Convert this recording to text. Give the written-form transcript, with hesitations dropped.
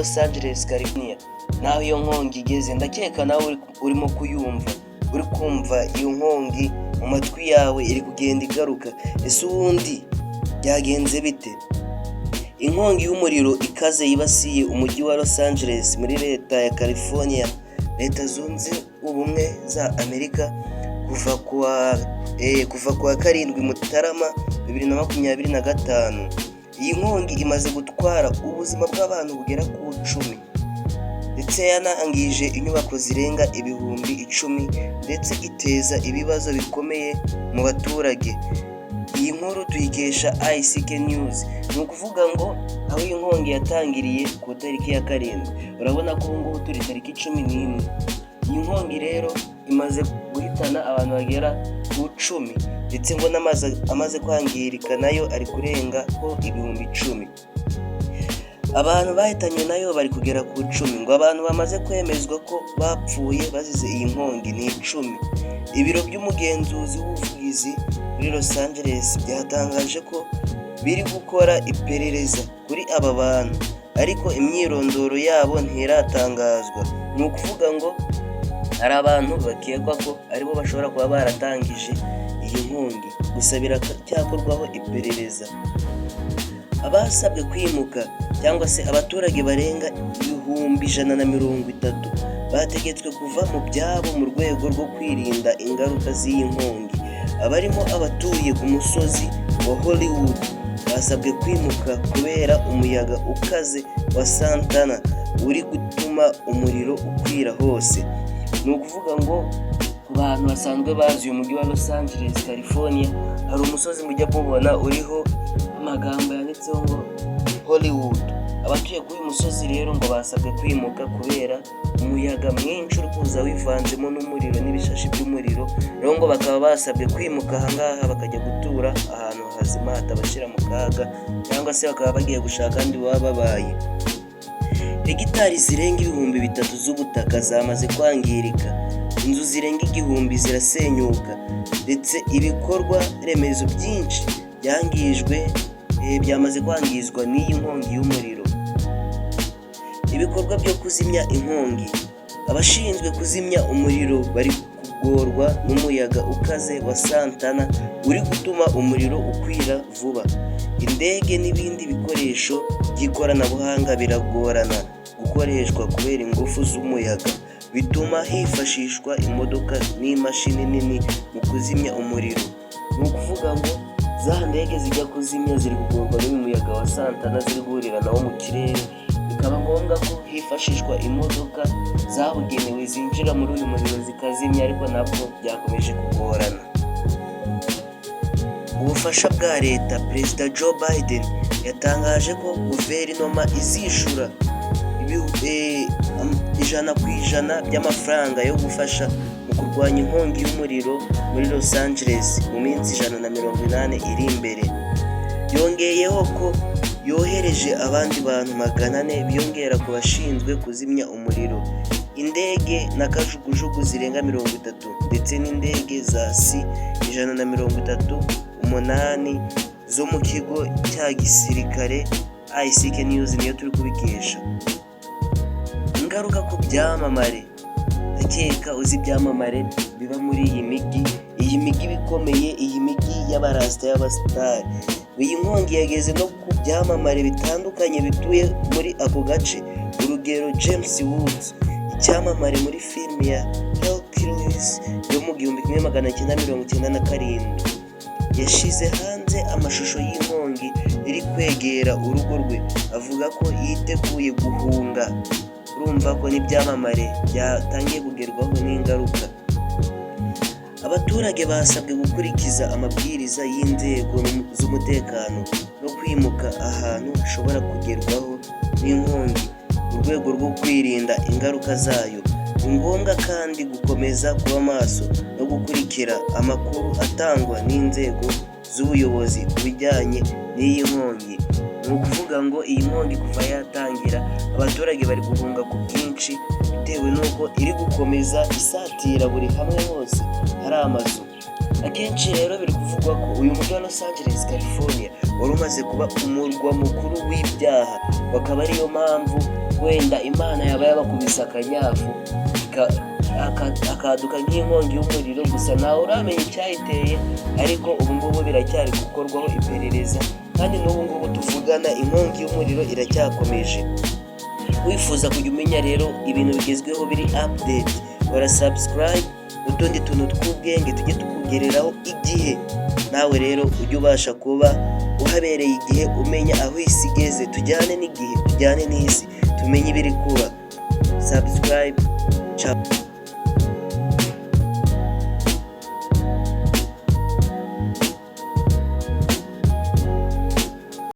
Los Angeles California. Naho iyo nkongi igeze ndakeka nawe urimo kuyumva, uri kumva iyo nkongi mu matwi yawe iri kugenda igaruka. Ese ubundi byagenze bite? Inkongi y'umuriro ikaze yibasiye umujyi wa Los Angeles muri leta ya California, leta zunze ubumwe za Amerika kuva kuwa 7 Mutarama 2025. Iyi nkongi imaze gutwara ubuzima bw'abantu bugera ku 10 ndetse yanangije inyubako zirenga ibihumbi 10 ndetse iteza ibibazo bikomeye mu baturage. Iyi nkuru tuyikesha ICK News. Ni ukuvuga ngo aho iyi nkongi yatangiriye ku tariki ya 7, urabona ko ubu ngubu turi tariki 11. Iyi nkongi rero imaze guhitana abantu bagera ku 10 ndetse ngo amaze kwangirika nayo ari kurenga ko ibihumbi 10. Abantu bahitanywe nayo bari kugera ku 10. Ngo abantu bamaze kwemezwa ko bapfuye bazize iyi nkongi ni 10. Ibiro by'umugenzuzi w'ubuvugizi muri Los Angeles byatangaje ko biri gukora iperereza kuri aba bantu, ariko imyirondoro yabo ntiratangazwa. Ni ukuvuga ngo hari abantu bakekwa ko aribo bashobora kuba baratangije iyi nkongi, gusa biracyakorwaho iperereza. Abasabwe kwimuka cyangwa se abaturage barenga 130 bategetswe kuva mu byabo mu rwego rwo kwirinda ingaruka z'iyi nkongi. Abarimo abatuye ku musozi wa Hollywood basabwe kwimuka kubera umuyaga ukaze wa Santana uri gutuma umuriro ukwira hose. Ni ukuvuga ngo ku bantu basanzwe bazi uyu mujyi wa Los Angeles California, hari umusozi mujya mubona uriho amagambo yanditseho ngo Hollywood. Abatuye kuri uyu musozi rero ngo basabwe kwimuka kubera umuyaga mwinshi uri kuza wivanzemo n'umuriro n'ibishashi by'umuriro. Rero ngo bakaba basabwe kwimuka ahangaha bakajya gutura ahantu hazima hatabashira mu kaga, cyangwa se bakaba bagiye gushaka andi baba babaye. Hegitari zirenga 3,000 z'ubutaka zamaze kwangirika, inzu zirenga 1,000 zirasenyuka ndetse ibikorwa remezo byinshi byamaze kwangizwa n'iyi nkongi y'umuriro. Ibikorwa byo kuzimya inkongi, abashinzwe kuzimya umuriro bari kugorwa n'umuyaga ukaze wa Santana uri gutuma umuriro ukwira vuba. Indege n'ibindi bikoresho by'ikoranabuhanga biragorana gukoreshwa kubera ingufu z'umuyaga, bituma hifashishwa imodoka n'imashini nini mu kuzimya umuriro. Ni ukuvuga ngo za ndege zijya kuzimya ziri kugorwa n'uyu muyaga wa Santana, ziri guhurira nawo mu kirere, bikaba ngombwa ko hifashishwa imodoka zabugenewe zinjira muri uyu muriro zikazimya, ariko nabwo byakomeje kugorana. Ubufasha bwa leta, Perezida Joe Biden yatangaje ko guverinoma izishura 100% by'amafaranga yo gufasha mu kurwanya inkongi y'umuriro muri Los Angeles mu minsi 180 iri imbere. Yongeyeho ko yohereje abandi bantu 400 biyongera ku bashinzwe kuzimya umuriro, indege na kajugujugu zirenga 30 ndetse n'indege za C-138 zo mu kigo cya gisirikare. ICK News niyo turi kubikesha. Ingaruka ku byamamare, ndakeka uzi ibyamamare biba muri iyi migi bikomeye, iyi migi y'abarasta y'abasitari. Iyi nkongi yageze no ku byamamare bitandukanye bituye muri ako gace. Urugero James Woods, icyamamare muri filime ya Hercules yo mu 1997, yashize hanze amashusho y'inkongi iri kwegera urugo rwe, avuga ko yiteguye guhunga. Urumva ko n'ibyamamare byatangiye kugerwaho n'ingaruka. Abaturage basabwe gukurikiza amabwiriza y'inzego z'umutekano no kwimuka ahantu hashobora kugerwaho n'inkongi mu rwego rwo kwirinda ingaruka zayo. Ni ngombwa kandi gukomeza kuba maso no gukurikira amakuru atangwa n'inzego z'ubuyobozi ku bijyanye n'iyi nkongi. Ni ukuvuga ngo iyi nkongi kuva yatangira abaturage bari guhunga ku bwinshi bitewe n'uko iri gukomeza isatira buri hamwe hose hari amazu. Akenshi rero biri kuvugwa ko uyu mujyi wa Los Angeles California wari umaze kuba umurwa mukuru w'ibyaha, bakaba ariyo mpamvu wenda Imana yaba yabakubise akanyafu akaduka nk'inkongi y'umuriro, gusa nawe uramenya icyayiteye, ariko ubu ngubu biracyari gukorwaho iperereza, kandi n'ubu ngubu tuvugana inkongi y'umuriro iracyakomeje. Wifuza kujya umenya rero ibintu bigezweho biri update, kora subscribe, utundi tuntu tw'ubwenge tujye tukugereraho igihe, nawe rero ujye ubasha kuba uhabereye igihe, umenya aho isi igeze. Tujyane n'igihe, tujyane n'isi, tumenye ibiri kuba. Subscribe. Ciao.